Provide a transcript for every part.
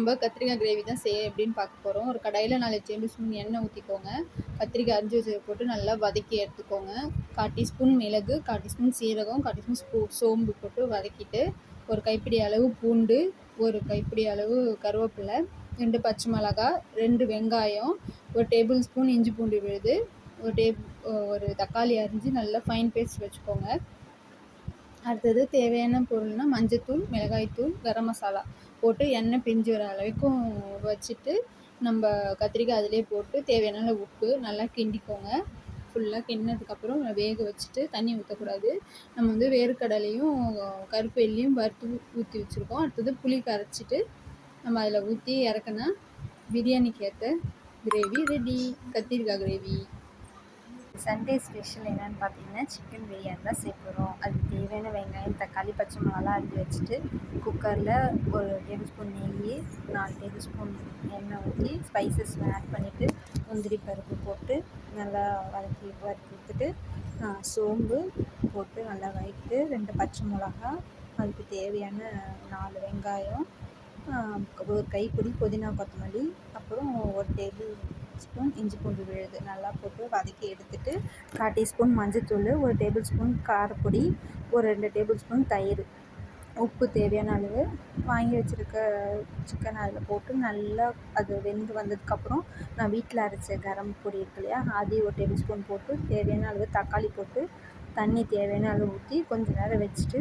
நம்ம கத்திரிக்காய் கிரேவி தான் எப்படின்னு பார்க்க போகிறோம். ஒரு கடாயில் 4 டேபிள் ஸ்பூன் எண்ணெய் ஊற்றிக்கோங்க. கத்திரிக்காய் அரிஞ்சு வச்சதை போட்டு நல்லா வதக்கி எடுத்துக்கோங்க. 1/4 டீஸ்பூன் மிளகு, 1/4 டீஸ்பூன் சீரகம், 1/4 டீஸ்பூன் சோம்பு போட்டு வதக்கிட்டு, ஒரு கைப்பிடி அளவு பூண்டு, ஒரு கைப்பிடி அளவு கருவேப்பிலை, 2 பச்சை மிளகாய், 2 வெங்காயம், ஒரு டேபிள் ஸ்பூன் இஞ்சி பூண்டு விழுது, ஒரு தக்காளி அரிஞ்சு நல்லா ஃபைன் பேஸ்ட் வச்சுக்கோங்க. அடுத்தது தேவையான பொருள்னால் மஞ்சத்தூள், மிளகாய்த்தூள், கரம் மசாலா போட்டு எண்ணெய் பிரிஞ்சு வர அளவுக்கும் வச்சுட்டு, நம்ம கத்திரிக்காய் அதிலே போட்டு தேவையான அளவு உப்பு நல்லா கிண்டிக்கோங்க. ஃபுல்லாக கிண்டினதுக்கப்புறம் வேக வச்சுட்டு தண்ணி ஊற்றக்கூடாது. நம்ம வந்து வேர்க்கடலையும் கருப்பு எள்ளையும் வறுத்து ஊற்றி வச்சுருக்கோம். அடுத்தது புளி கரைச்சிட்டு நம்ம அதில் ஊற்றி இறக்குனா பிரியாணிக்கு ஏற்ற கிரேவி ரெடி. கத்திரிக்காய் கிரேவி. சண்டே ஸ்பெஷல் என்னென்னு பார்த்தீங்கன்னா சிக்கன் பிரியாணி தான் செய்ய போகிறோம். அதுக்கு தேவையான வெங்காயம், தக்காளி, பச்சை மிளகாலாம் அரிஞ்சு வச்சுட்டு குக்கரில் ஒரு டேபிள் ஸ்பூன் நெய், 4 டேபிள் ஸ்பூன் எண்ணெய் ஊற்றி ஸ்பைசஸ்லாம் ஆட் பண்ணிவிட்டு முந்திரி பருப்பு போட்டு நல்லா வறுத்து எடுத்துட்டு சோம்பு போட்டு நல்லா வதக்கிட்டு 2 பச்சை மிளகா, அதுக்கு தேவையான 4 வெங்காயம், ஒரு கைப்பிடி புதினா கொத்தமல்லி, அப்புறம் ஒரு டேபிள் ஸ்பூன் இஞ்சி பூண்டு விழுது நல்லா போட்டு வதக்கி எடுத்துட்டு 1/4 டீஸ்பூன் மஞ்சத்தூள், ஒரு டேபிள் ஸ்பூன் காரப்பொடி, ஒரு 2 டேபிள் ஸ்பூன் தயிர், உப்பு தேவையான அளவு, வாங்கி வச்சுருக்க சிக்கன் அதில் போட்டு நல்லா அது வெந்து வந்ததுக்கப்புறம் நான் வீட்டில் அரைச்ச கரம் பொடி இருக்கு இல்லையா, அதையும் ஒரு டேபிள் ஸ்பூன் போட்டு தேவையான அளவு தக்காளி போட்டு தண்ணி தேவையான அளவு ஊற்றி கொஞ்சம் நேரம் வச்சுட்டு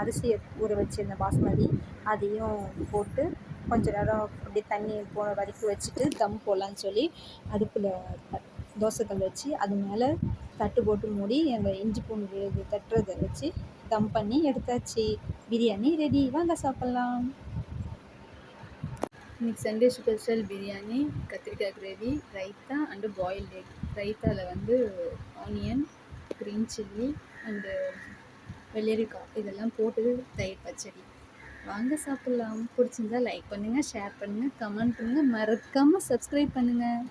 அரிசியை ஊற வச்சுருந்த பாஸ்மதி அதையும் போட்டு கொஞ்ச நேரம் அப்படியே தண்ணி போன வரைக்கும் வச்சுட்டு தம் போடலான்னு சொல்லி அடுப்பில் தோசைக்கல் வச்சு அது மேலே தட்டு போட்டு மூடி அந்த இஞ்சி பூண்டு விழுது தட்டுறதை வச்சு தம் பண்ணி எடுத்தாச்சு. பிரியாணி ரெடி, வாங்க சாப்பிட்லாம். இன்னைக்கு சண்டே ஸ்பெஷல் பிரியாணி, கத்திரிக்காய் gravy, raita and boiled egg. ரைத்தாவில் வந்து ஆனியன், க்ரீன் சில்லி அண்டு வெள்ளரிக்காய் இதெல்லாம் போட்டு தயிர் பச்சடி. வாங்க சாப்பிட்லாம். பிடிச்சிருந்தா லைக் பண்ணுங்கள், ஷேர் பண்ணுங்கள், கமெண்ட் பண்ணுங்கள், மறக்காமல் சப்ஸ்கிரைப் பண்ணுங்கள்.